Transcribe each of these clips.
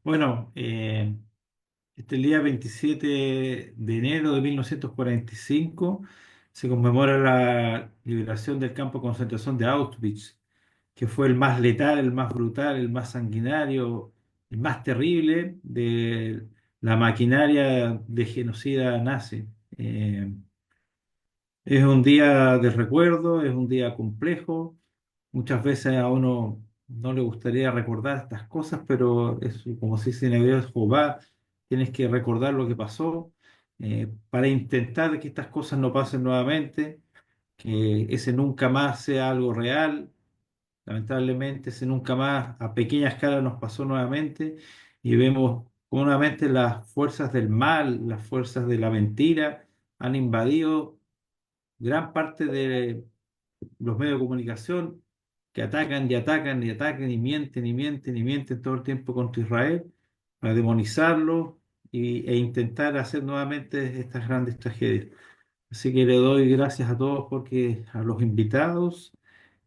Bueno, este el día 27 de enero de 1945 se conmemora la liberación del campo de concentración de Auschwitz, que fue el más letal, el más brutal, el más sanguinario, el más terrible de la maquinaria de genocida nazi. Es un día de recuerdo, es un día complejo. Muchas veces a uno no le gustaría recordar estas cosas, pero es como se dice en hebreo, es Jehová, tienes que recordar lo que pasó para intentar que estas cosas no pasen nuevamente, que ese nunca más sea algo real. Lamentablemente, ese nunca más a pequeña escala nos pasó nuevamente y vemos cómo nuevamente las fuerzas del mal, las fuerzas de la mentira han invadido gran parte de los medios de comunicación que atacan y atacan y atacan y mienten y mienten y mienten todo el tiempo contra Israel para demonizarlo e intentar hacer nuevamente estas grandes tragedias. Así que le doy gracias a todos porque a los invitados.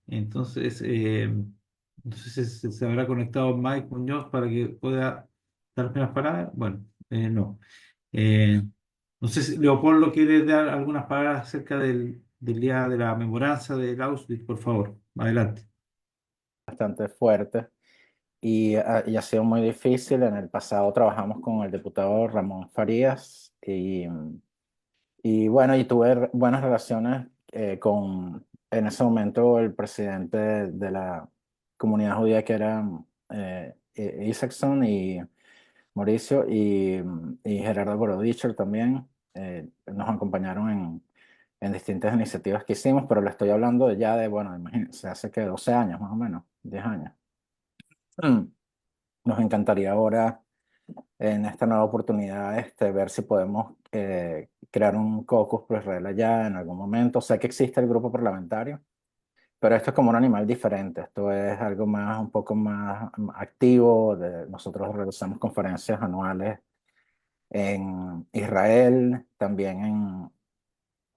Entonces, no sé si se habrá conectado Mike Muñoz para que pueda dar unas palabras. Bueno, no. Eh, no sé si Leopoldo quiere dar algunas palabras acerca del día de la memoranza del Auschwitz, por favor. Adelante. Bastante fuerte y ha sido muy difícil. En el pasado trabajamos con el diputado Ramón Farías y bueno, y tuve buenas relaciones con, en ese momento, el presidente de la comunidad judía que era Isaacson y Mauricio y Gerardo Borodicher también. Nos acompañaron en distintas iniciativas que hicimos, pero le estoy hablando de ya de, bueno, imagínense, hace que 12 años más o menos, 10 años. Mm. Nos encantaría ahora, en esta nueva oportunidad, ver si podemos crear un caucus pro Israel allá en algún momento. Sé que existe el grupo parlamentario, pero esto es como un animal diferente. Esto es algo más, un poco más activo. Nosotros realizamos conferencias anuales en Israel, también en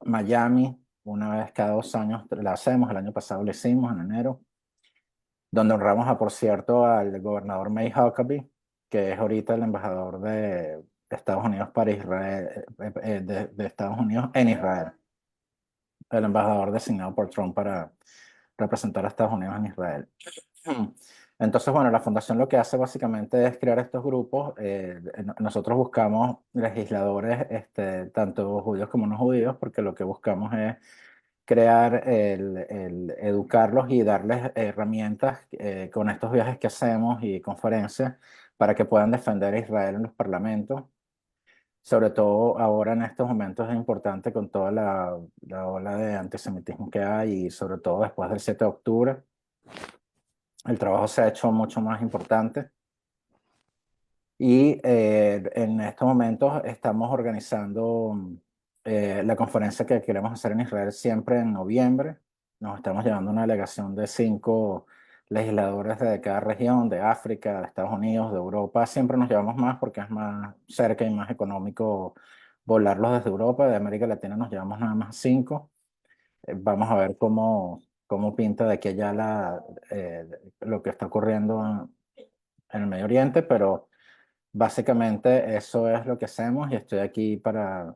Miami. Una vez cada 2 años la hacemos. El año pasado lo hicimos en enero, donde honramos, por cierto, al gobernador May Huckabee, que es ahorita el embajador de Estados Unidos para Israel, de Estados Unidos en Israel, el embajador designado por Trump para representar a Estados Unidos en Israel. Entonces, bueno, la fundación lo que hace básicamente es crear estos grupos. Nosotros buscamos legisladores, tanto judíos como no judíos, porque lo que buscamos es crear, el educarlos y darles herramientas con estos viajes que hacemos y conferencias para que puedan defender a Israel en los parlamentos. Sobre todo ahora en estos momentos es importante con toda la ola de antisemitismo que hay y sobre todo después del 7 de octubre. El trabajo se ha hecho mucho más importante y en estos momentos estamos organizando la conferencia que queremos hacer en Israel siempre en noviembre. Nos estamos llevando una delegación de 5 legisladores de cada región, de África, de Estados Unidos, de Europa. Siempre nos llevamos más porque es más cerca y más económico volarlos desde Europa. De América Latina nos llevamos nada más 5. Vamos a ver cómo pinta de aquí a allá lo que está ocurriendo en el Medio Oriente, pero básicamente eso es lo que hacemos y estoy aquí para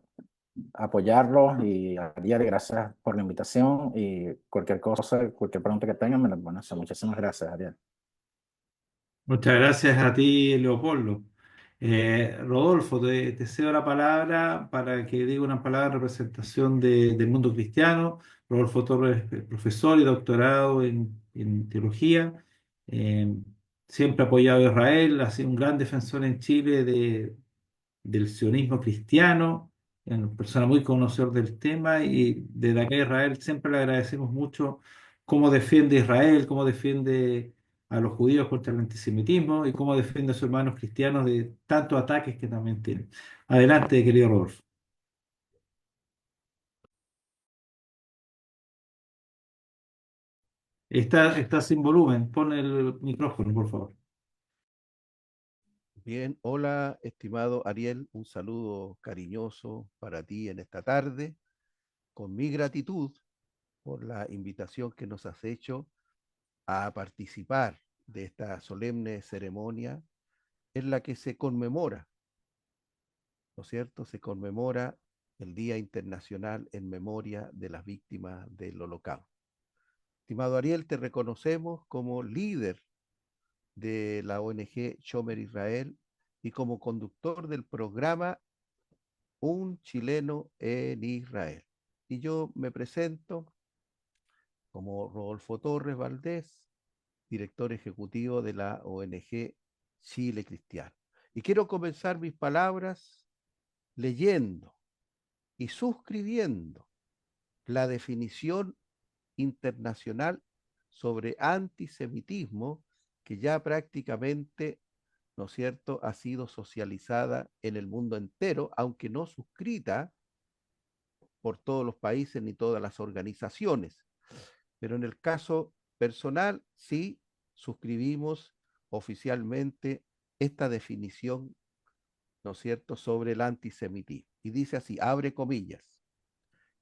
apoyarlos y Ariel, gracias por la invitación y cualquier cosa, cualquier pregunta que tengan, me la pueden hacer. Muchísimas gracias, Ariel. Muchas gracias a ti, Leopoldo. Rodolfo, te cedo la palabra para que diga una palabra en representación del mundo cristiano. Rodolfo Torres, profesor y doctorado en teología. Eh, Siempre ha apoyado a Israel, ha sido un gran defensor en Chile del sionismo cristiano, una persona muy conocedor del tema y desde acá a Israel siempre le agradecemos mucho cómo defiende Israel, cómo defiende a los judíos contra el antisemitismo y cómo defiende a sus hermanos cristianos de tantos ataques que también tienen. Adelante, querido Rodolfo. Está sin volumen, pon el micrófono, por favor. Bien, hola, estimado Ariel, un saludo cariñoso para ti en esta tarde, con mi gratitud por la invitación que nos has hecho a participar de esta solemne ceremonia en la que se conmemora, ¿no es cierto? Se conmemora el Día Internacional en memoria de las víctimas del Holocausto. Estimado Ariel, te reconocemos como líder de la ONG Shomer Israel y como conductor del programa Un Chileno en Israel. Y yo me presento como Rodolfo Torres Valdés, director ejecutivo de la ONG Chile Cristiano. Y quiero comenzar mis palabras leyendo y suscribiendo la definición internacional sobre antisemitismo que ya prácticamente, ¿no es cierto?, ha sido socializada en el mundo entero, aunque no suscrita por todos los países ni todas las organizaciones. Pero en el caso personal, sí suscribimos oficialmente esta definición, ¿no es cierto?, sobre el antisemitismo. Y dice así, abre comillas,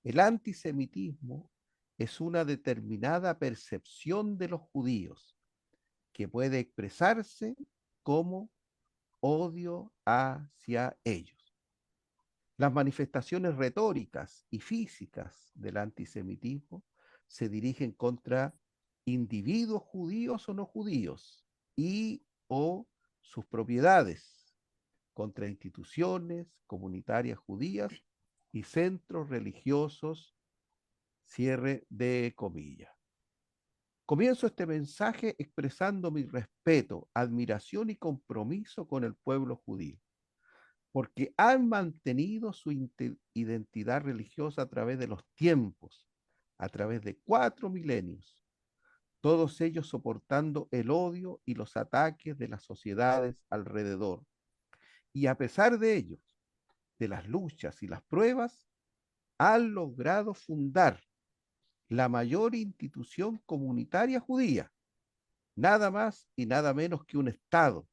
el antisemitismo es una determinada percepción de los judíos que puede expresarse como odio hacia ellos. Las manifestaciones retóricas y físicas del antisemitismo se dirigen contra individuos judíos o no judíos y o sus propiedades, contra instituciones comunitarias judías y centros religiosos, cierre de comillas. Comienzo este mensaje expresando mi respeto, admiración y compromiso con el pueblo judío, porque han mantenido su identidad religiosa a través de los tiempos, a través de 4 milenios, todos ellos soportando el odio y los ataques de las sociedades alrededor. Y a pesar de ellos, de las luchas y las pruebas, han logrado fundar la mayor institución comunitaria judía, nada más y nada menos que un Estado,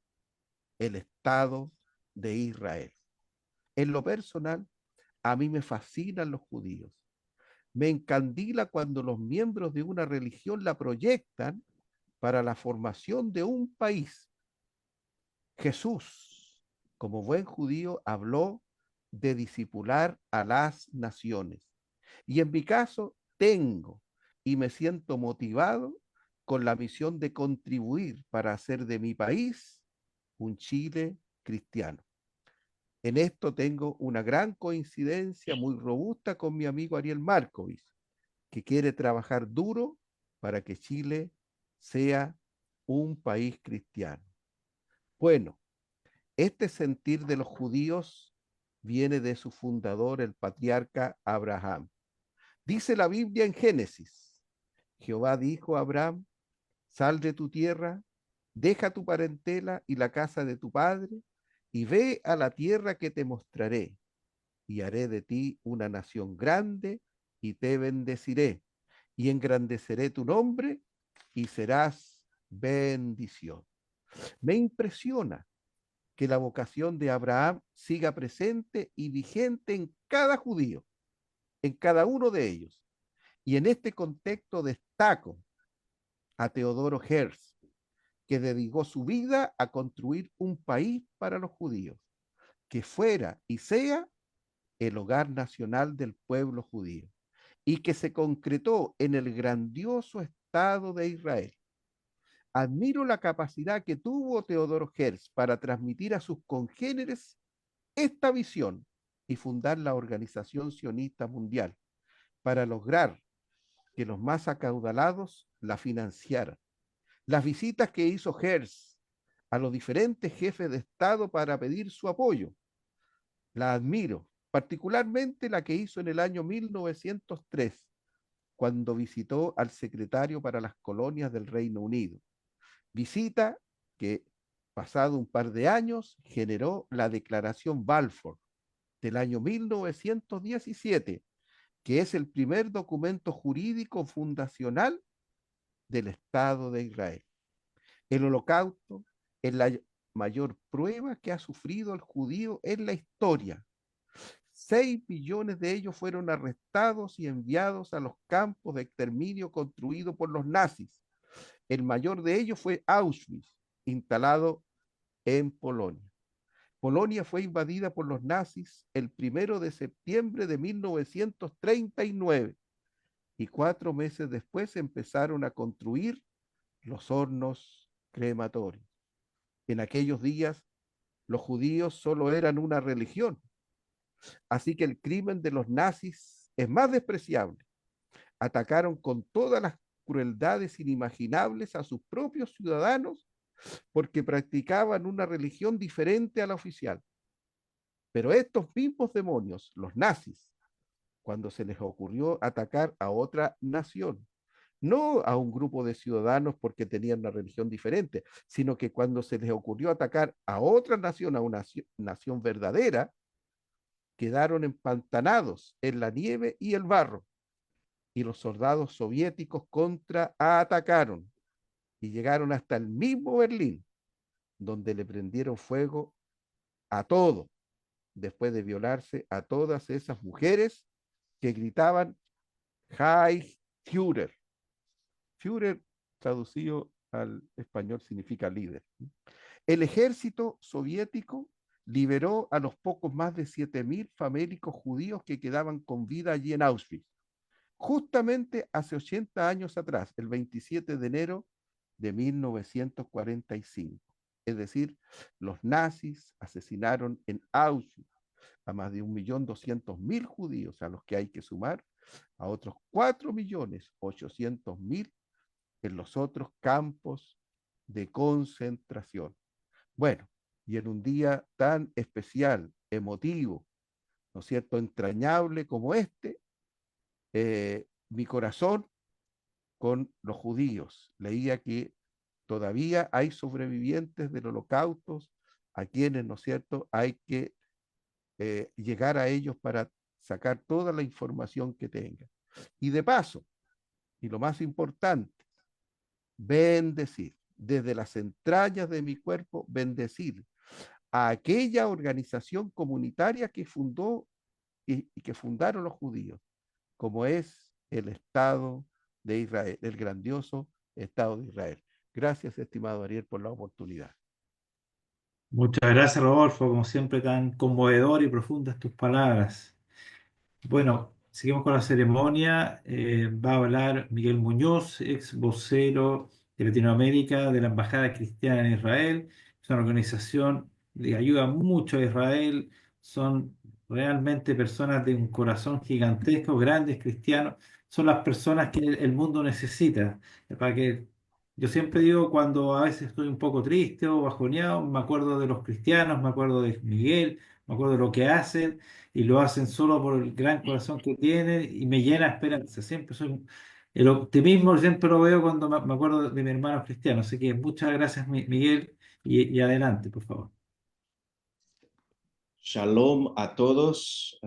el Estado de Israel. En lo personal, a mí me fascinan los judíos. Me encandila cuando los miembros de una religión la proyectan para la formación de un país. Jesús, como buen judío, habló de discipular a las naciones. Y en mi caso, tengo y me siento motivado con la misión de contribuir para hacer de mi país un Chile cristiano. En esto tengo una gran coincidencia muy robusta con mi amigo Ariel Markovich, que quiere trabajar duro para que Chile sea un país cristiano. Bueno, este sentir de los judíos viene de su fundador, el patriarca Abraham. Dice la Biblia en Génesis, Jehová dijo a Abraham, sal de tu tierra, deja tu parentela y la casa de tu padre, y ve a la tierra que te mostraré, y haré de ti una nación grande, y te bendeciré, y engrandeceré tu nombre, y serás bendición. Me impresiona que la vocación de Abraham siga presente y vigente en cada judío, en cada uno de ellos. Y en este contexto destaco a Teodoro Herzl, que dedicó su vida a construir un país para los judíos, que fuera y sea el hogar nacional del pueblo judío, y que se concretó en el grandioso Estado de Israel. Admiro la capacidad que tuvo Teodoro Herzl para transmitir a sus congéneres esta visión y fundar la Organización Sionista Mundial para lograr que los más acaudalados la financiaran. Las visitas que hizo Herzl a los diferentes jefes de Estado para pedir su apoyo, la admiro, particularmente la que hizo en el año 1903, cuando visitó al secretario para las colonias del Reino Unido. Visita que, pasado un par de años, generó la Declaración Balfour del año 1917, que es el primer documento jurídico fundacional del Estado de Israel. El Holocausto es la mayor prueba que ha sufrido el judío en la historia. 6 millones de ellos fueron arrestados y enviados a los campos de exterminio construidos por los nazis. El mayor de ellos fue Auschwitz, instalado en Polonia. Polonia fue invadida por los nazis el 1 de septiembre de 1939 y 4 meses después empezaron a construir los hornos crematorios. En aquellos días los judíos solo eran una religión, así que el crimen de los nazis es más despreciable. Atacaron con todas las crueldades inimaginables a sus propios ciudadanos porque practicaban una religión diferente a la oficial. Pero estos mismos demonios, los nazis, cuando se les ocurrió atacar a otra nación, no a un grupo de ciudadanos porque tenían una religión diferente, sino que cuando se les ocurrió atacar a otra nación, a una nación verdadera, quedaron empantanados en la nieve y el barro. Y los soldados soviéticos contraatacaron y llegaron hasta el mismo Berlín, donde le prendieron fuego a todo, después de violarse a todas esas mujeres que gritaban Heil Führer. Führer, traducido al español, significa líder. El ejército soviético liberó a los pocos más de 7.000 famélicos judíos que quedaban con vida allí en Auschwitz. Justamente hace 80 años atrás, el 27 de enero de 1945. Es decir, los nazis asesinaron en Auschwitz a más de 1.200.000 judíos, a los que hay que sumar a otros 4.800.000 en los otros campos de concentración. Bueno, y en un día tan especial, emotivo, ¿no es cierto?, entrañable como este, mi corazón con los judíos. Leía que todavía hay sobrevivientes del holocausto a quienes, ¿no es cierto?, hay que llegar a ellos para sacar toda la información que tengan. Y de paso, y lo más importante, bendecir, desde las entrañas de mi cuerpo, bendecir a aquella organización comunitaria que fundó y que fundaron los judíos, como es el Estado de Israel, el grandioso Estado de Israel. Gracias, estimado Ariel, por la oportunidad. Muchas gracias, Rodolfo, como siempre tan conmovedor y profundas tus palabras. Bueno, seguimos con la ceremonia. Va a hablar Miguel Muñoz, ex vocero de Latinoamérica de la Embajada Cristiana en Israel. Es una organización que ayuda mucho a Israel. Son realmente personas de un corazón gigantesco, grandes cristianos. Son las personas que el mundo necesita. Para que yo siempre digo, cuando a veces estoy un poco triste o bajoneado, me acuerdo de los cristianos, me acuerdo de Miguel, me acuerdo de lo que hacen y lo hacen solo por el gran corazón que tienen y me llena de esperanza. Siempre soy, el optimismo siempre lo veo cuando me acuerdo de mi hermano cristiano. Así que muchas gracias, Miguel, y adelante, por favor. Shalom a todos,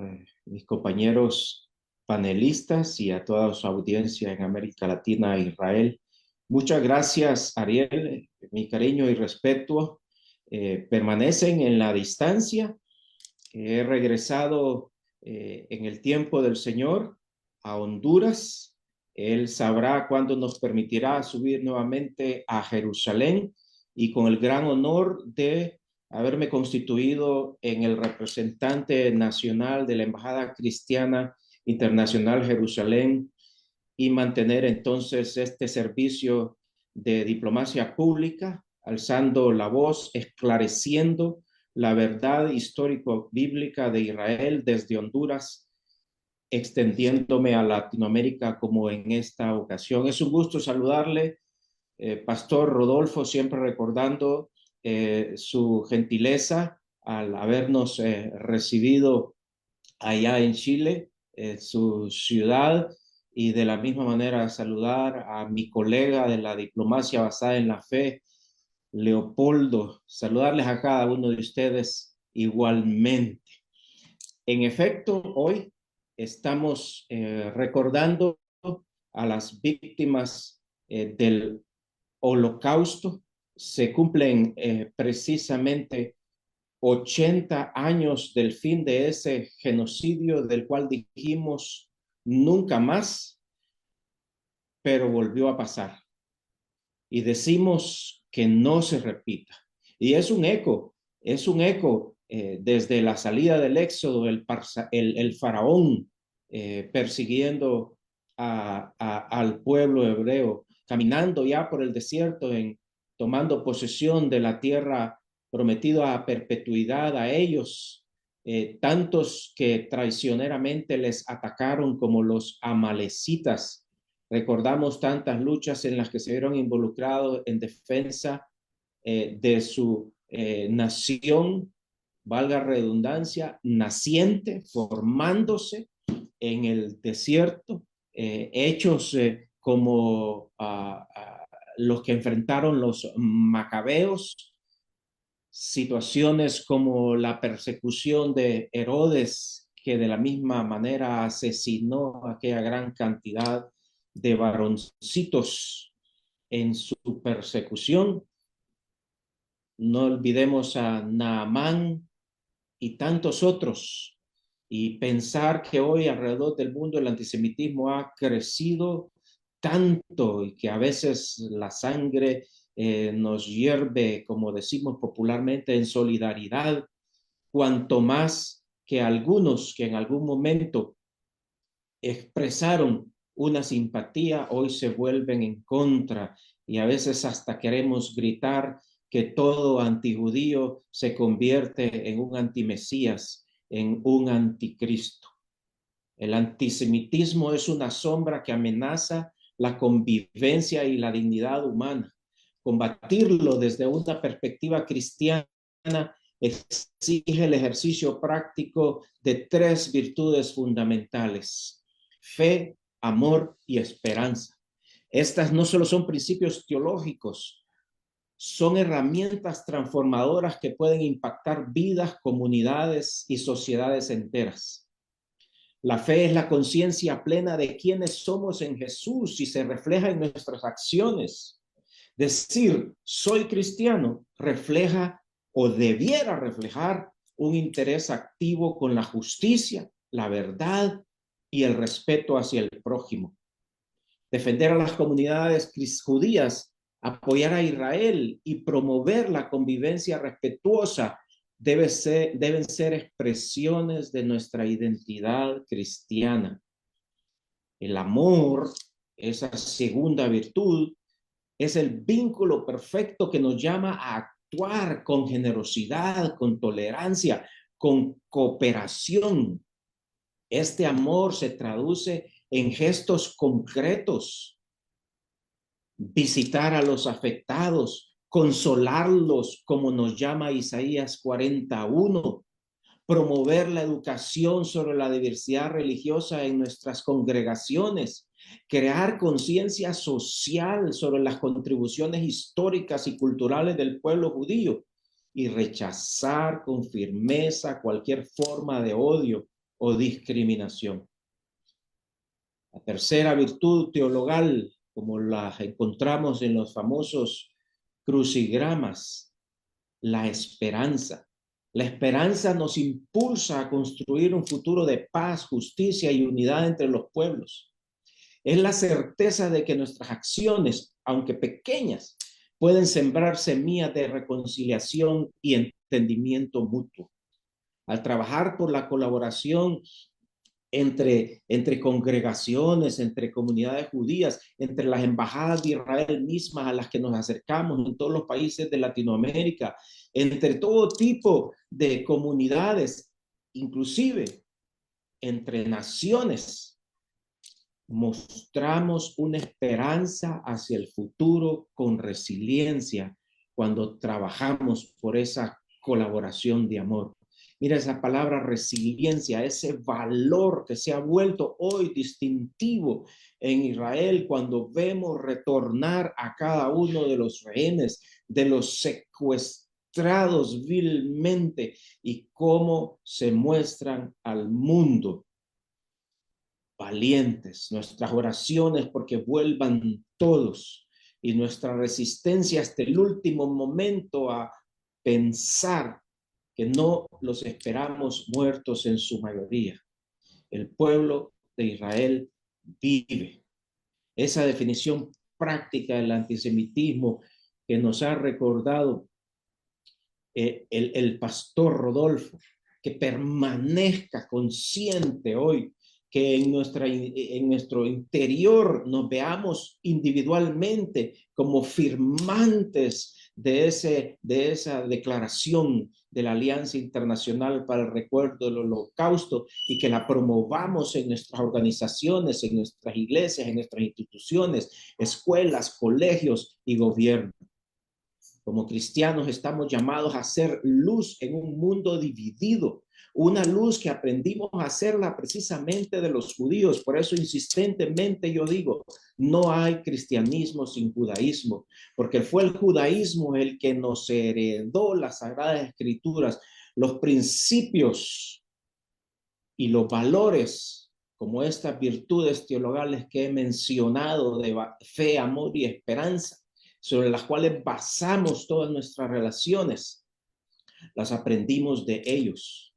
mis compañeros panelistas y a toda su audiencia en América Latina e Israel. Muchas gracias, Ariel. Mi cariño y respeto permanecen en la distancia. He regresado en el tiempo del Señor a Honduras. Él sabrá cuándo nos permitirá subir nuevamente a Jerusalén y con el gran honor de haberme constituido en el representante nacional de la Embajada Cristiana Internacional Jerusalén y mantener entonces este servicio de diplomacia pública, alzando la voz, esclareciendo la verdad histórico-bíblica de Israel desde Honduras, extendiéndome a Latinoamérica como en esta ocasión. Es un gusto saludarle, Pastor Rodolfo, siempre recordando su gentileza al habernos recibido allá en Chile, su ciudad, y de la misma manera saludar a mi colega de la diplomacia basada en la fe, Leopoldo, saludarles a cada uno de ustedes igualmente. En efecto, hoy estamos recordando a las víctimas del Holocausto. Se cumplen precisamente 80 años del fin de ese genocidio del cual dijimos nunca más, pero volvió a pasar. Y decimos que no se repita. Y es un eco desde la salida del Éxodo, el faraón persiguiendo al pueblo hebreo, caminando ya por el desierto, tomando posesión de la tierra prometida a perpetuidad a ellos, tantos que traicioneramente les atacaron como los amalecitas. Recordamos tantas luchas en las que se vieron involucrados en defensa de su nación, valga redundancia, naciente, formándose en el desierto, hechos como los que enfrentaron los macabeos, situaciones como la persecución de Herodes, que de la misma manera asesinó a aquella gran cantidad de varoncitos en su persecución. No olvidemos a Naamán y tantos otros. Y pensar que hoy alrededor del mundo el antisemitismo ha crecido tanto y que a veces la sangre nos hierve, como decimos popularmente, en solidaridad, cuanto más que algunos que en algún momento expresaron una simpatía, hoy se vuelven en contra y a veces hasta queremos gritar que todo antijudío se convierte en un antimesías, en un anticristo. El antisemitismo es una sombra que amenaza la convivencia y la dignidad humana. Combatirlo desde una perspectiva cristiana exige el ejercicio práctico de tres virtudes fundamentales: fe, amor y esperanza. Estas no solo son principios teológicos, son herramientas transformadoras que pueden impactar vidas, comunidades y sociedades enteras. La fe es la conciencia plena de quiénes somos en Jesús y se refleja en nuestras acciones. Decir soy cristiano refleja o debiera reflejar un interés activo con la justicia, la verdad y el respeto hacia el prójimo. Defender a las comunidades judías, apoyar a Israel y promover la convivencia respetuosa deben ser expresiones de nuestra identidad cristiana. El amor, esa segunda virtud, es el vínculo perfecto que nos llama a actuar con generosidad, con tolerancia, con cooperación. Este amor se traduce en gestos concretos: visitar a los afectados, consolarlos, como nos llama Isaías 41, promover la educación sobre la diversidad religiosa en nuestras congregaciones, crear conciencia social sobre las contribuciones históricas y culturales del pueblo judío y rechazar con firmeza cualquier forma de odio o discriminación. La tercera virtud teologal, como la encontramos en los famosos crucigramas, la esperanza. La esperanza nos impulsa a construir un futuro de paz, justicia y unidad entre los pueblos. Es la certeza de que nuestras acciones, aunque pequeñas, pueden sembrar semillas de reconciliación y entendimiento mutuo. Al trabajar por la colaboración entre congregaciones, entre comunidades judías, entre las embajadas de Israel mismas a las que nos acercamos en todos los países de Latinoamérica, entre todo tipo de comunidades, inclusive entre naciones, mostramos una esperanza hacia el futuro con resiliencia cuando trabajamos por esa colaboración de amor. Mira esa palabra resiliencia, ese valor que se ha vuelto hoy distintivo en Israel cuando vemos retornar a cada uno de los rehenes, de los secuestrados vilmente, y cómo se muestran al mundo valientes. Nuestras oraciones porque vuelvan todos y nuestra resistencia hasta el último momento a pensar que no los esperamos muertos en su mayoría. El pueblo de Israel vive. Esa definición práctica del antisemitismo que nos ha recordado el pastor Rodolfo, que permanezca consciente hoy, que en nuestro interior nos veamos individualmente como firmantes de esa declaración de la Alianza Internacional para el Recuerdo del Holocausto, y que la promovamos en nuestras organizaciones, en nuestras iglesias, en nuestras instituciones, escuelas, colegios y gobierno. Como cristianos estamos llamados a ser luz en un mundo dividido, una luz que aprendimos a hacerla precisamente de los judíos. Por eso insistentemente yo digo, no hay cristianismo sin judaísmo, porque fue el judaísmo el que nos heredó las Sagradas Escrituras, los principios y los valores, como estas virtudes teologales que he mencionado de fe, amor y esperanza, sobre las cuales basamos todas nuestras relaciones, las aprendimos de ellos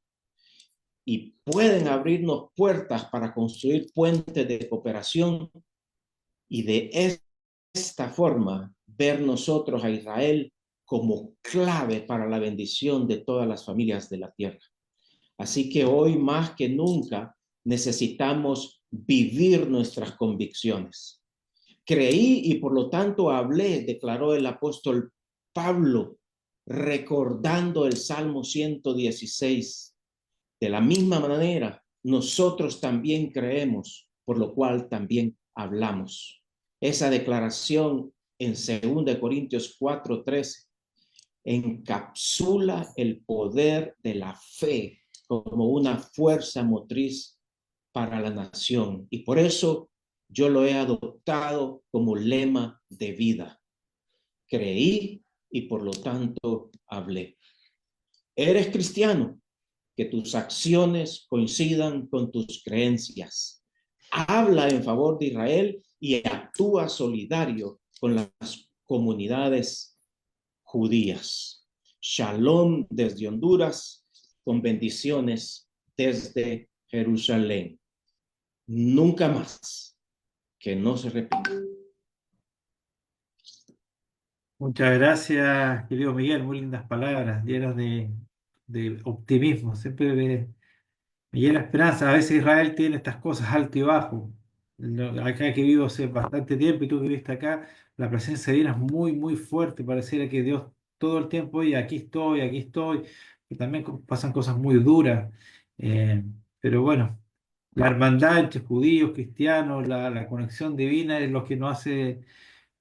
y pueden abrirnos puertas para construir puentes de cooperación y de esta forma ver nosotros a Israel como clave para la bendición de todas las familias de la tierra. Así que hoy más que nunca necesitamos vivir nuestras convicciones. Creí y por lo tanto hablé, declaró el apóstol Pablo, recordando el Salmo 116. De la misma manera, nosotros también creemos, por lo cual también hablamos. Esa declaración en 2 Corintios 4:13 encapsula el poder de la fe como una fuerza motriz para la nación. Y por eso yo lo he adoptado como lema de vida. Creí y por lo tanto hablé. ¿Eres cristiano? Que tus acciones coincidan con tus creencias. Habla en favor de Israel y actúa solidario con las comunidades judías. Shalom desde Honduras, con bendiciones desde Jerusalén. Nunca más, que no se repita. Muchas gracias, querido Miguel, muy lindas palabras, llenas de optimismo, siempre me llena esperanza. A veces Israel tiene estas cosas alto y bajo. Acá que vivo hace bastante tiempo y tú que viviste acá, la presencia divina es muy, muy fuerte. Pareciera que Dios todo el tiempo, y aquí estoy. Y también pasan cosas muy duras. Pero bueno, la hermandad entre judíos, cristianos, la conexión divina es lo que nos hace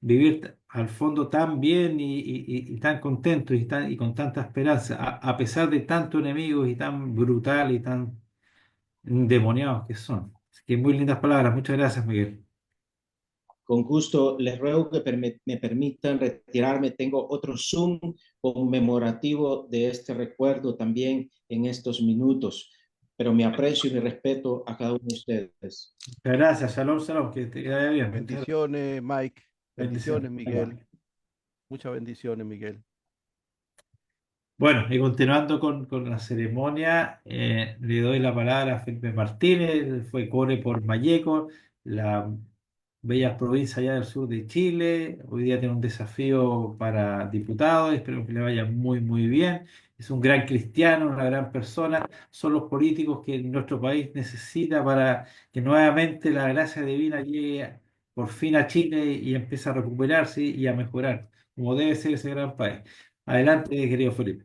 vivir al fondo tan bien y tan contentos y con tanta esperanza, a pesar de tantos enemigos y tan brutal y tan endemoniados que son. Así que muy lindas palabras. Muchas gracias, Miguel. Con gusto, les ruego que me permitan retirarme. Tengo otro Zoom conmemorativo de este recuerdo también en estos minutos, pero mi aprecio y mi respeto a cada uno de ustedes. Muchas gracias. Shalom, shalom. Que te vaya bien. Bendiciones, Mike. Bendiciones. Bendiciones, Miguel. Muchas bendiciones, Miguel. Bueno, y continuando con la ceremonia, le doy la palabra a Felipe Martínez, fue core por Malleco, la bella provincia allá del sur de Chile. Hoy día tiene un desafío para diputado, espero que le vaya muy, muy bien. Es un gran cristiano, una gran persona. Son los políticos que nuestro país necesita para que nuevamente la gracia divina llegue por fin a Chile y empiece a recuperarse y a mejorar, como debe ser ese gran país. Adelante, querido Felipe.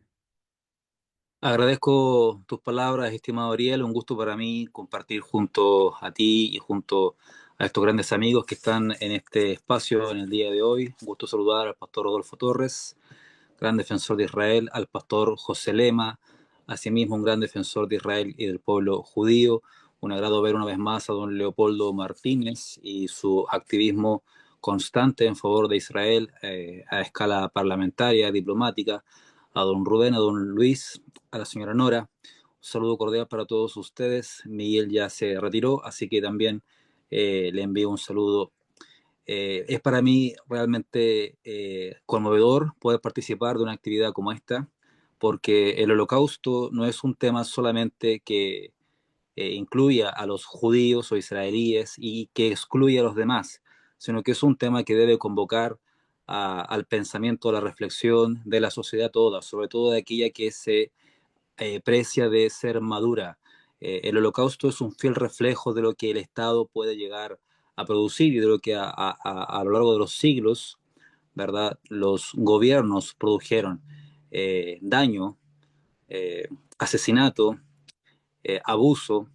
Agradezco tus palabras, estimado Ariel. Un gusto para mí compartir junto a ti y junto a estos grandes amigos que están en este espacio en el día de hoy. Un gusto saludar al pastor Rodolfo Torres, gran defensor de Israel, al pastor José Lema, asimismo un gran defensor de Israel y del pueblo judío. Un agrado ver una vez más a don Leopoldo Martínez y su activismo constante en favor de Israel a escala parlamentaria, diplomática, a don Rubén, a don Luis, a la señora Nora. Un saludo cordial para todos ustedes. Miguel ya se retiró, así que también le envío un saludo. Es para mí realmente conmovedor poder participar de una actividad como esta, porque el holocausto no es un tema solamente que incluya a los judíos o israelíes y que excluya a los demás, sino que es un tema que debe convocar al pensamiento, a la reflexión de la sociedad toda, sobre todo de aquella que se precia de ser madura. El Holocausto es un fiel reflejo de lo que el Estado puede llegar a producir y de lo que a lo largo de los siglos, ¿verdad?, los gobiernos produjeron daño, asesinato, abuso,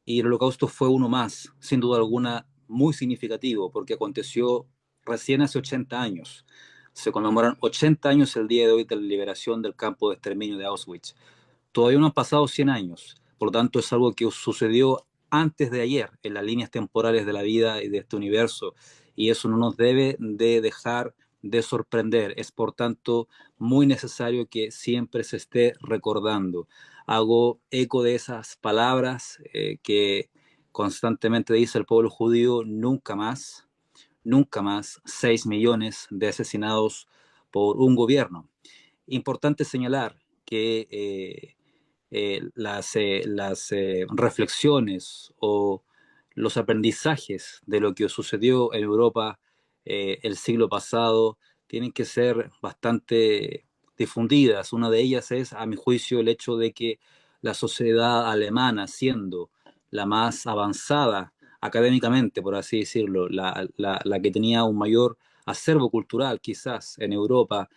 y el Holocausto fue uno más, sin duda alguna, muy significativo, porque aconteció recién hace 80 años. Se conmemoran 80 años el día de hoy de la liberación del campo de exterminio de Auschwitz. Todavía no han pasado 100 años, por lo tanto es algo que sucedió antes de ayer en las líneas temporales de la vida y de este universo, y eso no nos debe de dejar de sorprender. Es por tanto muy necesario que siempre se esté recordando. Hago eco de esas palabras que constantemente dice el pueblo judío: nunca más 6 millones de asesinados por un gobierno. Importante señalar que las reflexiones o los aprendizajes de lo que sucedió en Europa el siglo pasado tienen que ser bastante difundidas. Una de ellas es, a mi juicio, el hecho de que la sociedad alemana, siendo la más avanzada académicamente, por así decirlo, la que tenía un mayor acervo cultural quizás en Europa,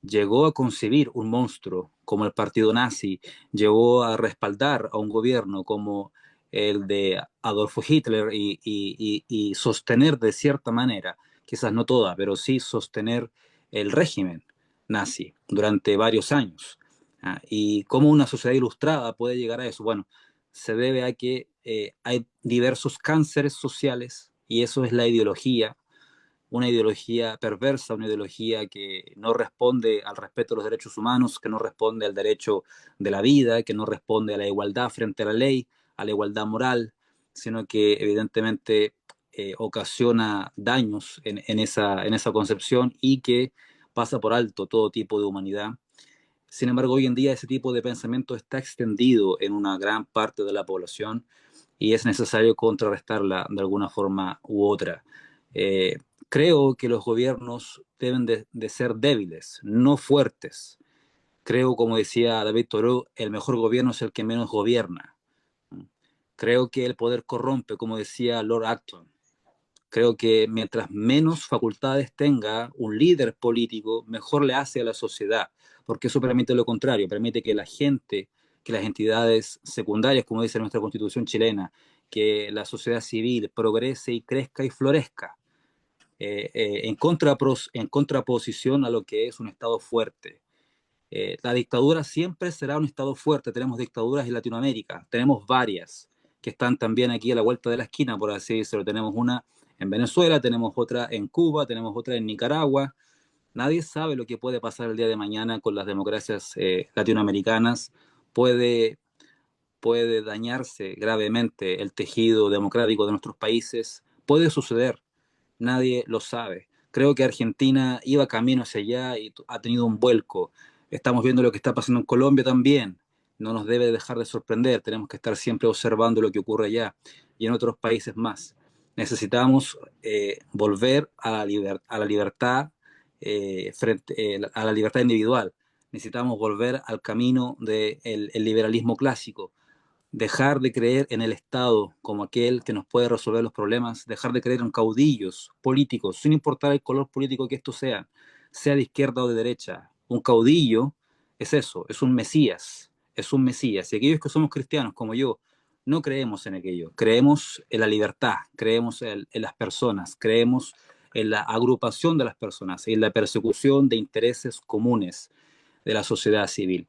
llegó a concebir un monstruo como el partido nazi, llegó a respaldar a un gobierno como el de Adolfo Hitler y sostener de cierta manera, quizás no toda, pero sí sostener el régimen nazi durante varios años. Y cómo una sociedad ilustrada puede llegar a eso. Bueno, se debe a que hay diversos cánceres sociales y eso es la ideología, una ideología perversa, una ideología que no responde al respeto de los derechos humanos, que no responde al derecho de la vida, que no responde a la igualdad frente a la ley, a la igualdad moral, sino que evidentemente ocasiona daños en esa concepción y que pasa por alto todo tipo de humanidad. Sin embargo, hoy en día ese tipo de pensamiento está extendido en una gran parte de la población y es necesario contrarrestarla de alguna forma u otra. Eh, Creo que los gobiernos deben de ser débiles, no fuertes. Creo, como decía David Thoreau, el mejor gobierno es el que menos gobierna. Creo que el poder corrompe, como decía Lord Acton. Creo que mientras menos facultades tenga un líder político, mejor le hace a la sociedad, porque eso permite lo contrario, permite que la gente, que las entidades secundarias, como dice nuestra Constitución chilena, que la sociedad civil progrese y crezca y florezca, en contraposición a lo que es un Estado fuerte. La dictadura siempre será un Estado fuerte. Tenemos dictaduras en Latinoamérica, tenemos varias que están también aquí a la vuelta de la esquina, por así decirlo. Tenemos una en Venezuela, tenemos otra en Cuba, tenemos otra en Nicaragua. Nadie sabe lo que puede pasar el día de mañana con las democracias latinoamericanas. Puede, puede dañarse gravemente el tejido democrático de nuestros países. Puede suceder, nadie lo sabe. Creo que Argentina iba camino hacia allá y ha tenido un vuelco. Estamos viendo lo que está pasando en Colombia también. No nos debe dejar de sorprender. Tenemos que estar siempre observando lo que ocurre allá y en otros países más. Necesitamos volver a la libertad a la libertad individual. Necesitamos volver al camino del liberalismo clásico, dejar de creer en el Estado como aquel que nos puede resolver los problemas, dejar de creer en caudillos políticos, sin importar el color político que estos sean, sea de izquierda o de derecha. Un caudillo es eso, es un mesías, es un mesías. Y aquellos que somos cristianos como yo, no creemos en aquello, creemos en la libertad, creemos en las personas, creemos en la agrupación de las personas, en la persecución de intereses comunes de la sociedad civil.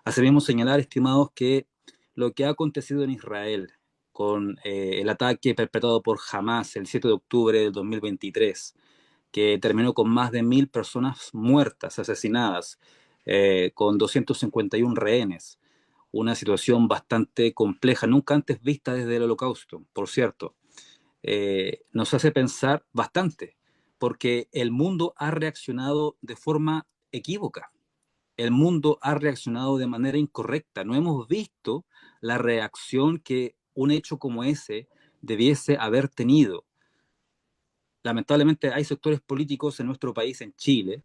Asimismo, señalar, estimados, que lo que ha acontecido en Israel con el ataque perpetrado por Hamas el 7 de octubre del 2023, que terminó con más de 1.000 personas muertas, asesinadas, con 251 rehenes, una situación bastante compleja, nunca antes vista desde el Holocausto, por cierto, nos hace pensar bastante, porque el mundo ha reaccionado de forma equívoca, el mundo ha reaccionado de manera incorrecta. No hemos visto la reacción que un hecho como ese debiese haber tenido. lamentablemente hay sectores políticos en nuestro país, en Chile,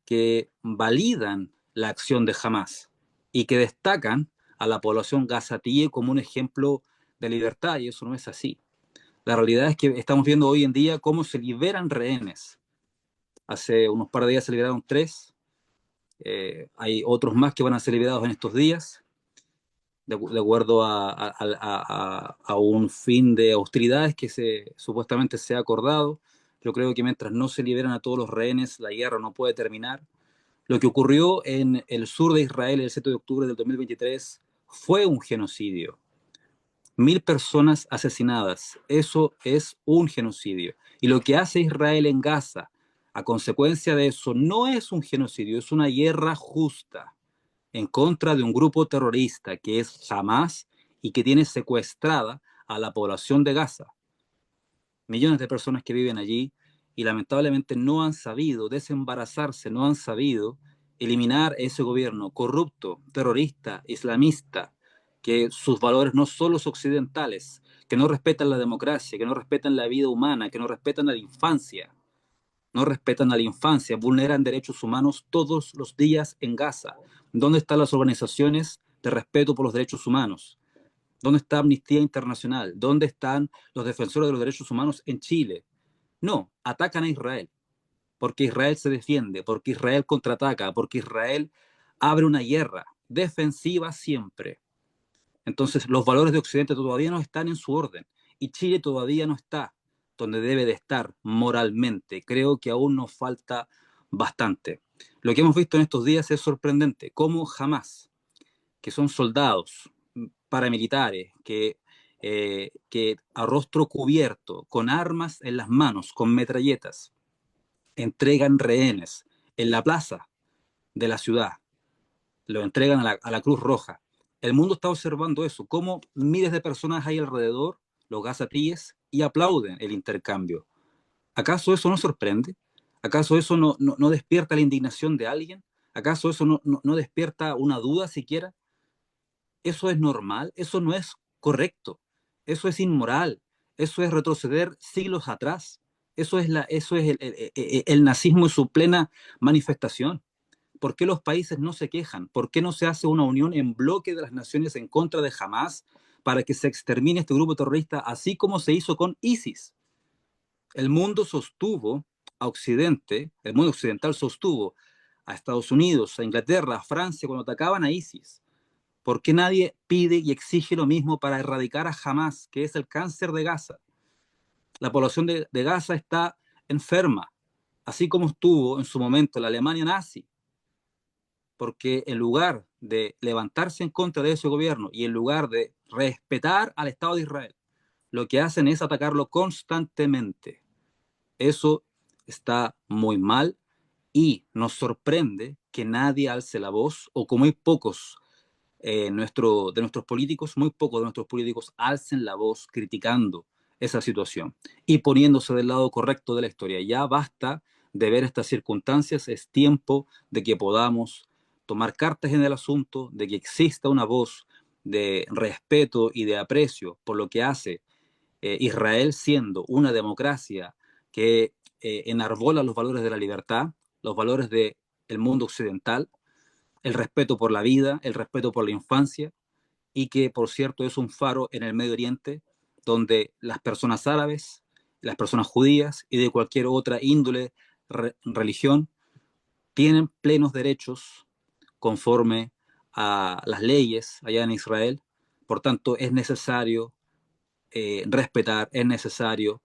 que validan la acción de Hamás y que destacan a la población gazatíe como un ejemplo de libertad, y eso no es así. La realidad es que estamos viendo hoy en día cómo se liberan rehenes. Hace unos par de días se liberaron 3, hay otros más que van a ser liberados en estos días, de acuerdo a un fin de hostilidades que supuestamente se ha acordado. Yo creo que mientras no se liberan a todos los rehenes, la guerra no puede terminar. Lo que ocurrió en el sur de Israel el 7 de octubre del 2023 fue un genocidio. 1.000 personas asesinadas. Eso es un genocidio. Y lo que hace Israel en Gaza, a consecuencia de eso, no es un genocidio, es una guerra justa en contra de un grupo terrorista que es Hamas y que tiene secuestrada a la población de Gaza. Millones de personas que viven allí y lamentablemente no han sabido desembarazarse, no han sabido eliminar ese gobierno corrupto, terrorista, islamista, que sus valores no son los occidentales, que no respetan la democracia, que no respetan la vida humana, que no respetan a la infancia, no respetan a la infancia, vulneran derechos humanos todos los días en Gaza. ¿Dónde están las organizaciones de respeto por los derechos humanos? ¿Dónde está Amnistía Internacional? ¿Dónde están los defensores de los derechos humanos en Chile? No, atacan a Israel, porque Israel se defiende, porque Israel contraataca, porque Israel abre una guerra defensiva siempre. Entonces, los valores de Occidente todavía no están en su orden y Chile todavía no está donde debe de estar moralmente. Creo que aún nos falta bastante. Lo que hemos visto en estos días es sorprendente, cómo jamás, que son soldados, paramilitares, que a rostro cubierto, con armas en las manos, con metralletas, entregan rehenes en la plaza de la ciudad, lo entregan a la Cruz Roja. El mundo está observando eso, cómo miles de personas hay alrededor, los gazatíes, y aplauden el intercambio. ¿Acaso eso no sorprende? ¿Acaso eso no despierta la indignación de alguien? ¿Acaso eso no despierta una duda siquiera? Eso es normal, eso no es correcto, eso es inmoral, eso es retroceder siglos atrás, eso es el nazismo en su plena manifestación. ¿Por qué los países no se quejan? ¿Por qué no se hace una unión en bloque de las naciones en contra de Hamas para que se extermine este grupo terrorista, así como se hizo con ISIS? El mundo sostuvo a Occidente, el mundo occidental sostuvo a Estados Unidos, a Inglaterra, a Francia cuando atacaban a ISIS. ¿Por qué nadie pide y exige lo mismo para erradicar a Hamas, que es el cáncer de Gaza? La población de Gaza está enferma, así como estuvo en su momento la Alemania nazi, porque en lugar de levantarse en contra de ese gobierno y en lugar de respetar al Estado de Israel, lo que hacen es atacarlo constantemente. Eso está muy mal y nos sorprende que nadie alce la voz o como muy pocos de nuestros políticos, muy pocos de nuestros políticos alcen la voz criticando esa situación y poniéndose del lado correcto de la historia. Ya basta de ver estas circunstancias, es tiempo de que podamos tomar cartas en el asunto, de que exista una voz de respeto y de aprecio por lo que hace Israel siendo una democracia que enarbola los valores de la libertad, los valores del mundo occidental, el respeto por la vida, el respeto por la infancia, y que, por cierto, es un faro en el Medio Oriente, donde las personas árabes, las personas judías y de cualquier otra índole, religión, tienen plenos derechos conforme a las leyes allá en Israel. Por tanto, es necesario respetar, es necesario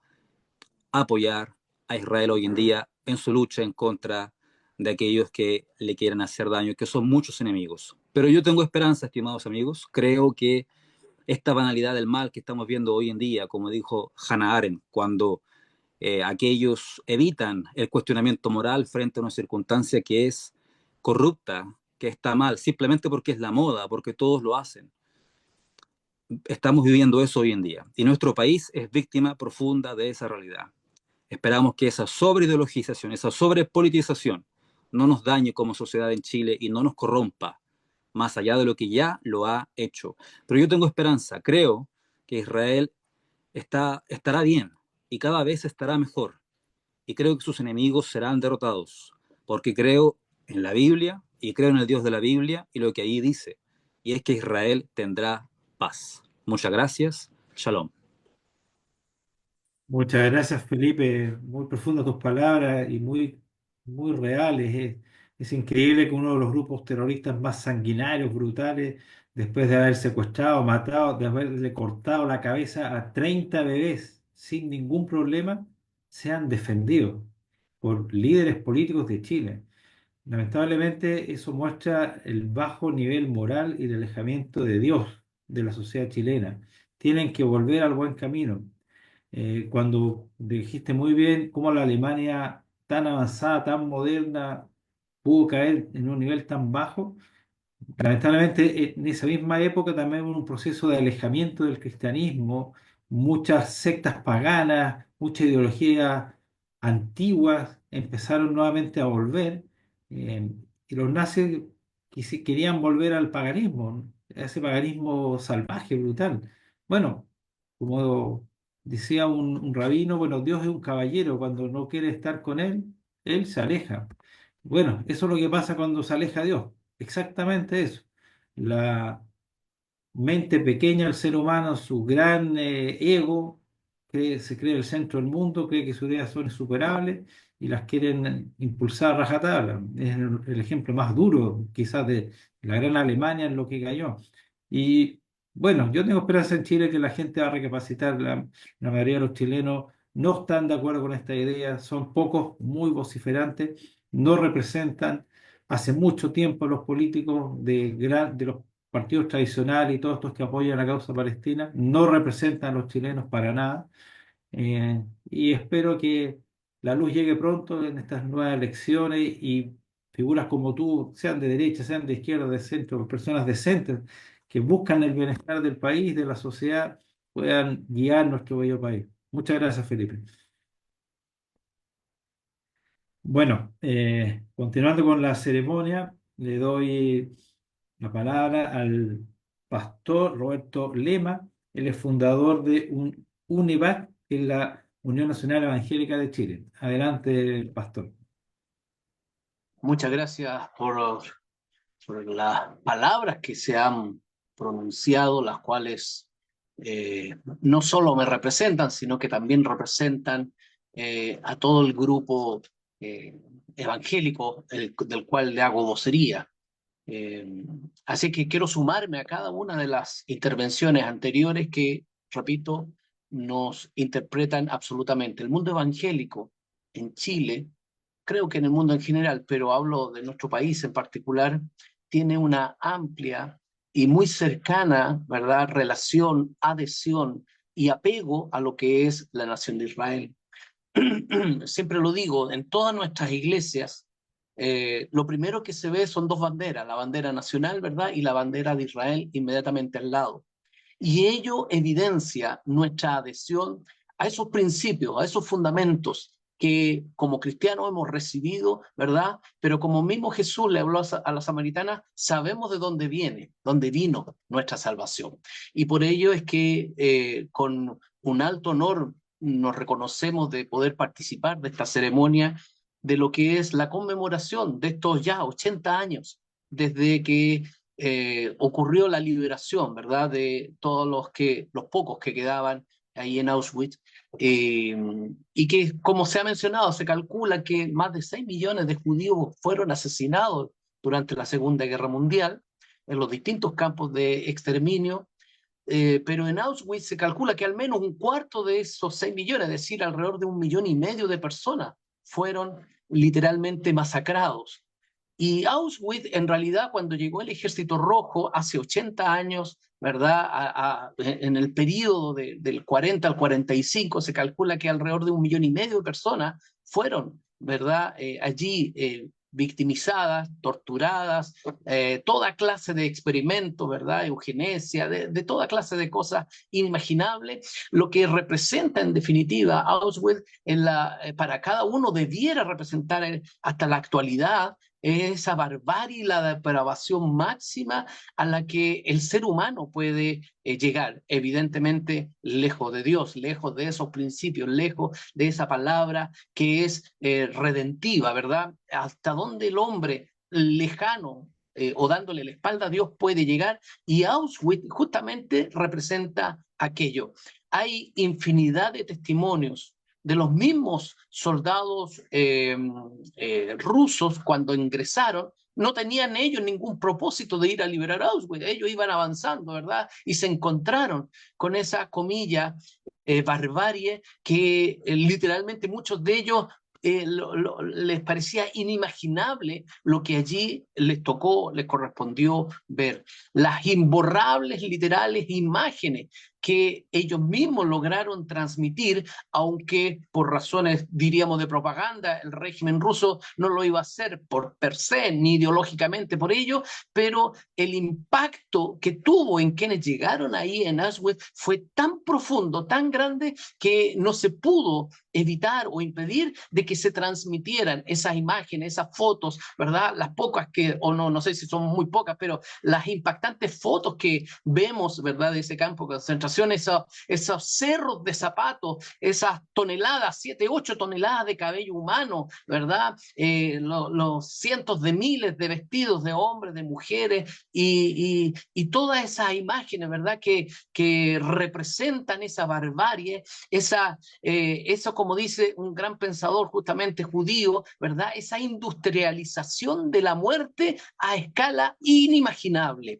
apoyar a Israel hoy en día en su lucha en contra de aquellos que le quieren hacer daño, que son muchos enemigos. Pero yo tengo esperanza, estimados amigos. Creo que esta banalidad del mal que estamos viendo hoy en día, como dijo Hannah Arendt, cuando aquellos evitan el cuestionamiento moral frente a una circunstancia que es corrupta, que está mal, simplemente porque es la moda, porque todos lo hacen. Estamos viviendo eso hoy en día y nuestro país es víctima profunda de esa realidad. Esperamos que esa sobreideologización, esa sobrepolitización no nos dañe como sociedad en Chile y no nos corrompa más allá de lo que ya lo ha hecho. Pero yo tengo esperanza, creo que Israel estará bien y cada vez estará mejor. y creo que sus enemigos serán derrotados, porque creo en la Biblia y creo en el Dios de la Biblia y lo que ahí dice, y es que Israel tendrá paz. Muchas gracias. Shalom. Muchas gracias, Felipe. Muy profundas tus palabras y muy reales. Es increíble que uno de los grupos terroristas más sanguinarios, brutales, después de haber secuestrado, matado, de haberle cortado la cabeza a 30 bebés sin ningún problema, sean defendidos por líderes políticos de Chile. Lamentablemente, eso muestra el bajo nivel moral y el alejamiento de Dios de la sociedad chilena. Tienen que volver al buen camino. Cuando dijiste muy bien cómo la Alemania tan avanzada, tan moderna, pudo caer en un nivel tan bajo. Lamentablemente, en esa misma época también hubo un proceso de alejamiento del cristianismo, muchas sectas paganas, mucha ideología antiguas empezaron nuevamente a volver, eh, y los nazis querían volver al paganismo, a ese paganismo salvaje, brutal. Bueno, como decía un rabino, bueno, Dios es un caballero, cuando no quiere estar con él se aleja. Bueno, eso es lo que pasa cuando se aleja Dios. Exactamente eso. La mente pequeña del ser humano, su gran ego, que se cree el centro del mundo, cree que sus ideas son insuperables y las quieren impulsar a rajatabla. Es el ejemplo más duro, quizás, de la gran Alemania en lo que cayó. Y bueno, yo tengo esperanza en Chile que la gente va a recapacitar. La mayoría de los chilenos no están de acuerdo con esta idea, son pocos, muy vociferantes, no representan. Hace mucho tiempo los políticos de los partidos tradicionales y todos estos que apoyan la causa palestina no representan a los chilenos para nada. Y espero que la luz llegue pronto en estas nuevas elecciones y figuras como tú, sean de derecha, sean de izquierda, de centro, personas decentes que buscan el bienestar del país, de la sociedad, puedan guiar nuestro bello país. Muchas gracias, Felipe. Bueno, continuando con la ceremonia, le doy la palabra al pastor Roberto Lema. Él es fundador de un UNIVAC, que es la Unión Nacional Evangélica de Chile. Adelante, pastor. Muchas gracias por las palabras que se han pronunciado, las cuales no solo me representan, sino que también representan a todo el grupo evangélico del cual le hago vocería. Así que quiero sumarme a cada una de las intervenciones anteriores que, repito, nos interpretan absolutamente. El mundo evangélico en Chile, creo que en el mundo en general, pero hablo de nuestro país en particular, tiene una amplia y muy cercana, ¿verdad?, relación, adhesión y apego a lo que es la nación de Israel. Siempre lo digo, en todas nuestras iglesias, lo primero que se ve son dos banderas, la bandera nacional, ¿verdad?, y la bandera de Israel inmediatamente al lado. Y ello evidencia nuestra adhesión a esos principios, a esos fundamentos que como cristianos hemos recibido, ¿verdad? Pero como mismo Jesús le habló a la samaritana, sabemos de dónde vino nuestra salvación. Y por ello es que con un alto honor nos reconocemos de poder participar de esta ceremonia, de lo que es la conmemoración de estos ya 80 años desde que ocurrió la liberación, ¿verdad?, de todos los pocos que quedaban ahí en Auschwitz, y que, como se ha mencionado, se calcula que más de 6 millones de judíos fueron asesinados durante la Segunda Guerra Mundial en los distintos campos de exterminio, pero en Auschwitz se calcula que al menos un cuarto de esos 6 millones, es decir, alrededor de 1,5 millones de personas, fueron literalmente masacrados. Y Auschwitz, en realidad, cuando llegó el Ejército Rojo hace 80 años, ¿verdad? En el periodo del 40 al 45, se calcula que alrededor de 1,5 millones de personas fueron, ¿verdad?, allí victimizadas, torturadas, toda clase de experimentos, ¿verdad?, eugenesia, de toda clase de cosas inimaginables, lo que representa en definitiva Auschwitz para cada uno debiera representar hasta la actualidad esa barbarie y la depravación máxima a la que el ser humano puede llegar, evidentemente lejos de Dios, lejos de esos principios, lejos de esa palabra que es redentiva, ¿verdad? Hasta dónde el hombre lejano o dándole la espalda a Dios puede llegar, y Auschwitz justamente representa aquello. Hay infinidad de testimonios de los mismos soldados rusos cuando ingresaron. No tenían ellos ningún propósito de ir a liberar Auschwitz, ellos iban avanzando, ¿verdad? Y se encontraron con esa comilla barbarie que literalmente muchos de ellos les parecía inimaginable lo que allí les tocó, les correspondió ver. Las imborrables, literales imágenes que ellos mismos lograron transmitir, aunque por razones, diríamos, de propaganda, el régimen ruso no lo iba a hacer por per se, ni ideológicamente por ello, pero el impacto que tuvo en quienes llegaron ahí en Auschwitz fue tan profundo, tan grande, que no se pudo evitar o impedir de que se transmitieran esas imágenes, esas fotos, ¿verdad? Las pocas que, o no sé si son muy pocas, pero las impactantes fotos que vemos, ¿verdad? De ese campo de concentración, esos cerros de zapatos, esas toneladas, 7, 8 toneladas de cabello humano, ¿verdad? Los cientos de miles de vestidos de hombres, de mujeres, y todas esas imágenes, ¿verdad? Que representan esa barbarie, eso, como dice un gran pensador justamente judío, ¿verdad? Esa industrialización de la muerte a escala inimaginable.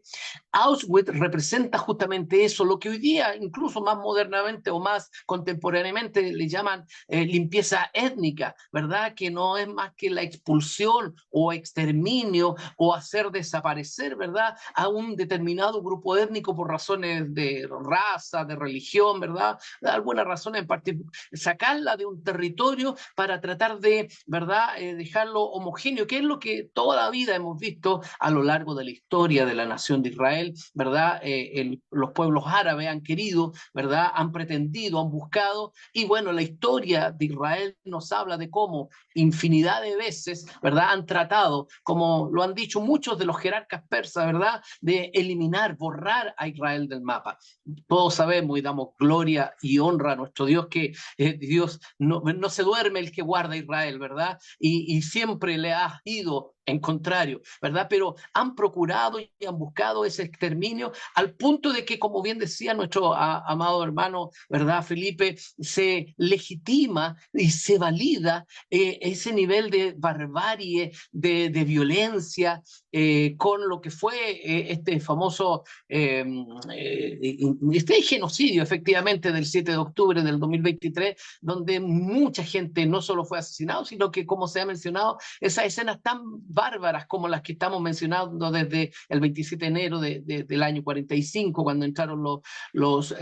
Auschwitz representa justamente eso, lo que hoy día, incluso más modernamente o más contemporáneamente, le llaman limpieza étnica, ¿verdad? Que no es más que la expulsión o exterminio o hacer desaparecer, ¿verdad? A un determinado grupo étnico por razones de raza, de religión, ¿verdad? De alguna razón en particular, sacarla de un territorio para tratar de, ¿verdad? Dejarlo homogéneo, que es lo que toda la vida hemos visto a lo largo de la historia de la nación de Israel, ¿verdad? Los pueblos árabes han querido, ¿verdad? Han pretendido, han buscado, y bueno, la historia de Israel nos habla de cómo infinidad de veces, ¿verdad? Han tratado, como lo han dicho muchos de los jerarcas persas, ¿verdad? De eliminar, borrar a Israel del mapa. Todos sabemos y damos gloria y honra a nuestro Dios, que Dios no se duerme el que guarda a Israel, ¿verdad? Y siempre le ha ido en contrario, ¿verdad? Pero han procurado y han buscado ese exterminio al punto de que, como bien decía nuestro amado hermano, ¿verdad, Felipe? Se legitima y se valida ese nivel de barbarie, de violencia, con lo que fue este famoso este genocidio, efectivamente, del 7 de octubre del 2023, donde mucha gente no solo fue asesinada, sino que, como se ha mencionado, esas escenas tan bárbaras como las que estamos mencionando desde el 27 de enero del año 45, cuando entraron los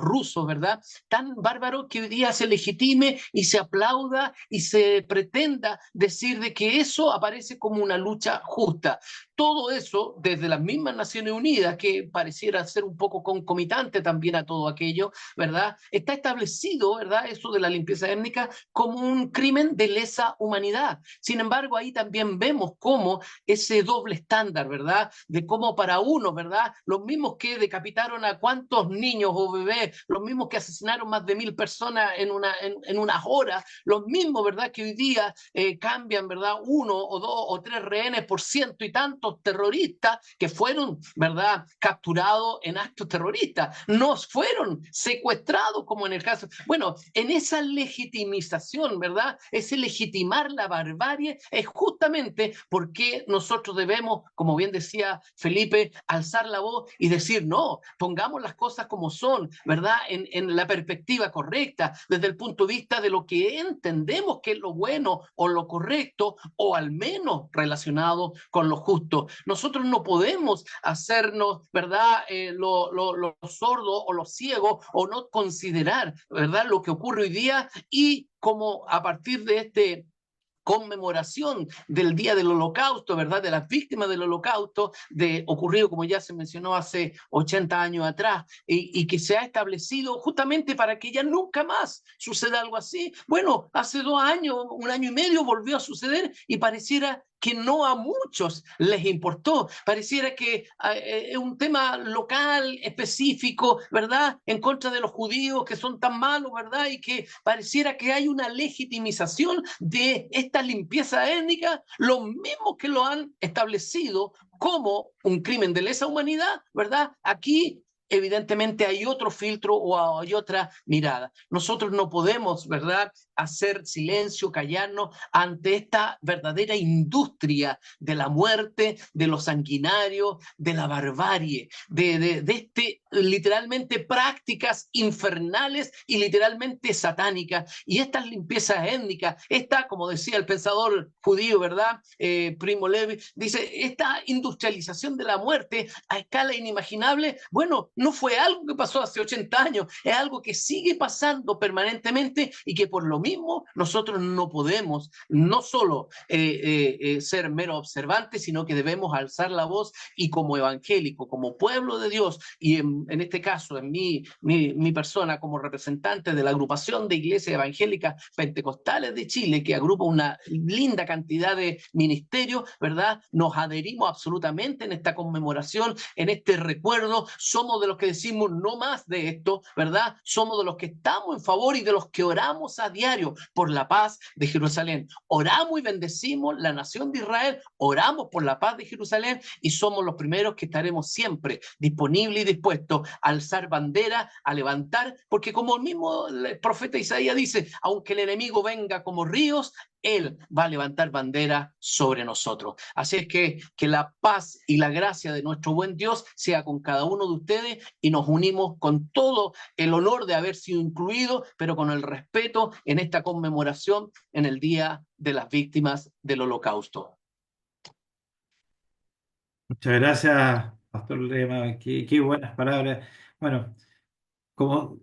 rusos, ¿verdad? Tan bárbaro que hoy día se legitime y se aplauda y se pretenda decir de que eso aparece como una lucha justa. Todo eso desde las mismas Naciones Unidas, que pareciera ser un poco concomitante también a todo aquello, ¿verdad? Está establecido, ¿verdad? Eso de la limpieza étnica como un crimen de lesa humanidad. Sin embargo, ahí también vemos cómo ese doble estándar, ¿verdad? De cómo para uno, ¿verdad? Los mismos que decapitaron a cuántos niños o bebés, los mismos que asesinaron más de 1000 personas en unas horas, los mismos, ¿verdad? Que hoy día cambian, ¿verdad? 1 o 2 o 3 rehenes por ciento y tantos terroristas que fueron, ¿verdad? Capturados en actos terroristas, no fueron secuestrados como en el caso. Bueno, en esa legitimización, ¿verdad? Ese legitimar la barbarie es justamente porque nosotros debemos, como bien decía Felipe, alzar la voz y decir, no, pongamos las cosas como son, ¿verdad? En la perspectiva correcta, desde el punto de vista de lo que entendemos que es lo bueno o lo correcto, o al menos relacionado con lo justo. Nosotros no podemos hacernos, ¿verdad? Los sordos o los ciegos, o no considerar, ¿verdad? Lo que ocurre hoy día, y como a partir de este conmemoración del Día del Holocausto, ¿verdad? De las víctimas del Holocausto, ocurrido, como ya se mencionó, hace 80 años atrás, y que se ha establecido justamente para que ya nunca más suceda algo así. Bueno, hace 2 años, 1 año y medio volvió a suceder, y pareciera que no a muchos les importó. Pareciera que es un tema local, específico, ¿verdad? En contra de los judíos que son tan malos, ¿verdad? Y que pareciera que hay una legitimización de esta limpieza étnica, los mismos que lo han establecido como un crimen de lesa humanidad, ¿verdad? Aquí evidentemente hay otro filtro o hay otra mirada. Nosotros no podemos, ¿verdad?, hacer silencio, callarnos ante esta verdadera industria de la muerte, de lo sanguinario, de la barbarie, de literalmente prácticas infernales y literalmente satánicas. Y estas limpiezas étnicas, esta, como decía el pensador judío, ¿verdad?, Primo Levi, dice, esta industrialización de la muerte a escala inimaginable, bueno, no fue algo que pasó hace 80 años, es algo que sigue pasando permanentemente y que por lo mismo nosotros no podemos no solo ser mero observantes, sino que debemos alzar la voz y como evangélico, como pueblo de Dios y en este caso en mi persona como representante de la agrupación de iglesias evangélicas pentecostales de Chile, que agrupa una linda cantidad de ministerios, ¿verdad? Nos adherimos absolutamente en esta conmemoración, en este recuerdo, somos de los que decimos no más de esto, ¿verdad? Somos de los que estamos en favor y de los que oramos a diario por la paz de Jerusalén. Oramos y bendecimos la nación de Israel, oramos por la paz de Jerusalén y somos los primeros que estaremos siempre disponibles y dispuestos a alzar bandera, a levantar, porque como el mismo el profeta Isaías dice, aunque el enemigo venga como ríos, él va a levantar bandera sobre nosotros. Así es que la paz y la gracia de nuestro buen Dios sea con cada uno de ustedes y nos unimos con todo el honor de haber sido incluidos, pero con el respeto en esta conmemoración en el Día de las Víctimas del Holocausto. Muchas gracias, Pastor Lema. Qué buenas palabras. Bueno, como,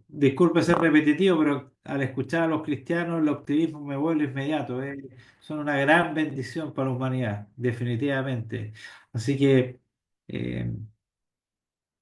disculpe ser repetitivo, pero al escuchar a los cristianos, el optimismo me vuelve inmediato. Son una gran bendición para la humanidad, definitivamente. Así que eh,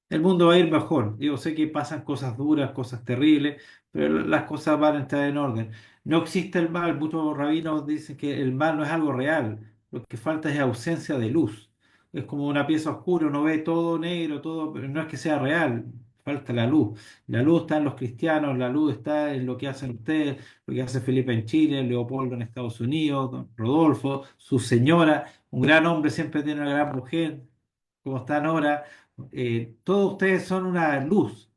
el mundo va a ir mejor. Yo sé que pasan cosas duras, cosas terribles, pero las cosas van a estar en orden. No existe el mal. Muchos rabinos dicen que el mal no es algo real. Lo que falta es ausencia de luz. Es como una pieza oscura, uno ve todo negro, todo, pero no es que sea real. Falta la luz. La luz está en los cristianos, la luz está en lo que hacen ustedes, lo que hace Felipe en Chile, Leopoldo en Estados Unidos, don Rodolfo, su señora, un gran hombre siempre tiene una gran mujer, como están ahora. Todos ustedes son una luz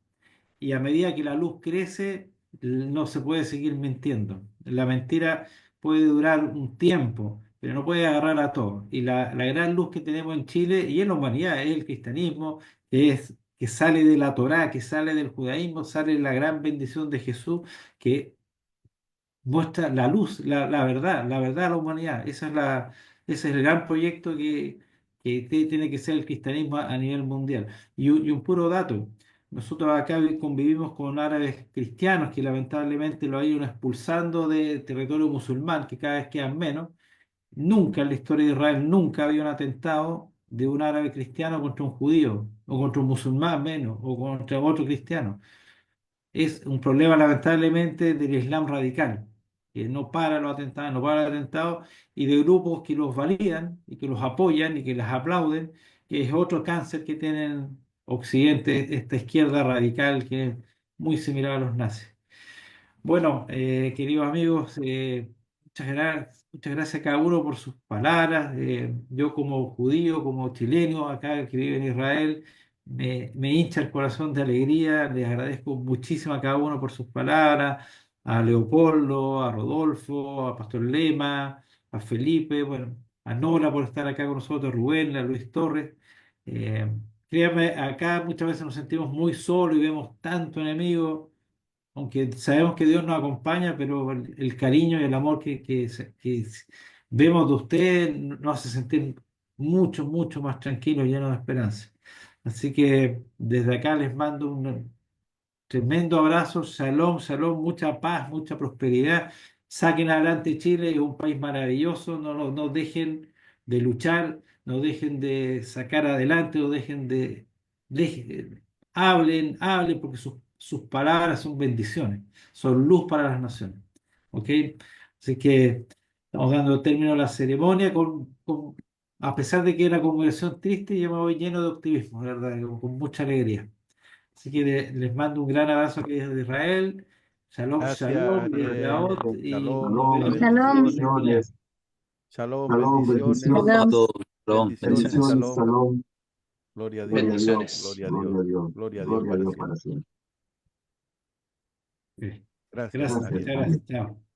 y a medida que la luz crece, no se puede seguir mintiendo. La mentira puede durar un tiempo, pero no puede agarrar a todos. Y la gran luz que tenemos en Chile y en la humanidad es el cristianismo, que sale de la Torá, que sale del judaísmo, sale la gran bendición de Jesús, que muestra la luz, la verdad a la humanidad. Ese es el gran proyecto que tiene que ser el cristianismo a nivel mundial. Y un puro dato, nosotros acá convivimos con árabes cristianos que lamentablemente lo han ido expulsando de territorio musulmán, que cada vez quedan menos. Nunca en la historia de Israel, nunca había un atentado de un árabe cristiano contra un judío, o contra un musulmán menos, o contra otro cristiano. Es un problema lamentablemente del Islam radical, que no para los atentados, no para los atentados, y de grupos que los validan y que los apoyan y que les aplauden, que es otro cáncer que tienen Occidente, esta izquierda radical que es muy similar a los nazis. Bueno, queridos amigos, muchas gracias a cada uno por sus palabras. Yo como judío, como chileno acá que vive en Israel, me hincha el corazón de alegría. Les agradezco muchísimo a cada uno por sus palabras, a Leopoldo, a Rodolfo, a Pastor Lema, a Felipe, bueno, a Nora por estar acá con nosotros, Rubén, a Luis Torres. Eh, Créanme, acá muchas veces nos sentimos muy solos y vemos tanto enemigo, aunque sabemos que Dios nos acompaña, pero el cariño y el amor que vemos de ustedes nos hace sentir mucho, mucho más tranquilos, llenos de esperanza. Así que desde acá les mando un tremendo abrazo, shalom, shalom, mucha paz, mucha prosperidad. Saquen adelante Chile, es un país maravilloso, no dejen de luchar, no dejen de sacar adelante, no dejen hablen, porque sus palabras son bendiciones, son luz para las naciones. ¿Ok? Así que Estamos dando término a la ceremonia a pesar de que era conversión triste, yo me voy lleno de optimismo, la ¿verdad? Con mucha alegría. Así que les mando un gran abrazo aquí desde Israel. Shalom, Gracias, shalom, Ariel. Letraot, y nos Shalom, vemos Shalom. bendiciones. Shalom, Shalom, bendiciones. Saludos a bendiciones. todos. Shalom, Bendiciones, bendiciones. shalom. Shalom. Gloria a Dios. Bendiciones. Gloria a Gloria Dios. a Dios. Gloria a Dios Gloria a para Dios siempre. para siempre. Ok. Gracias, Gracias, Ariel. muchas gracias. Chao.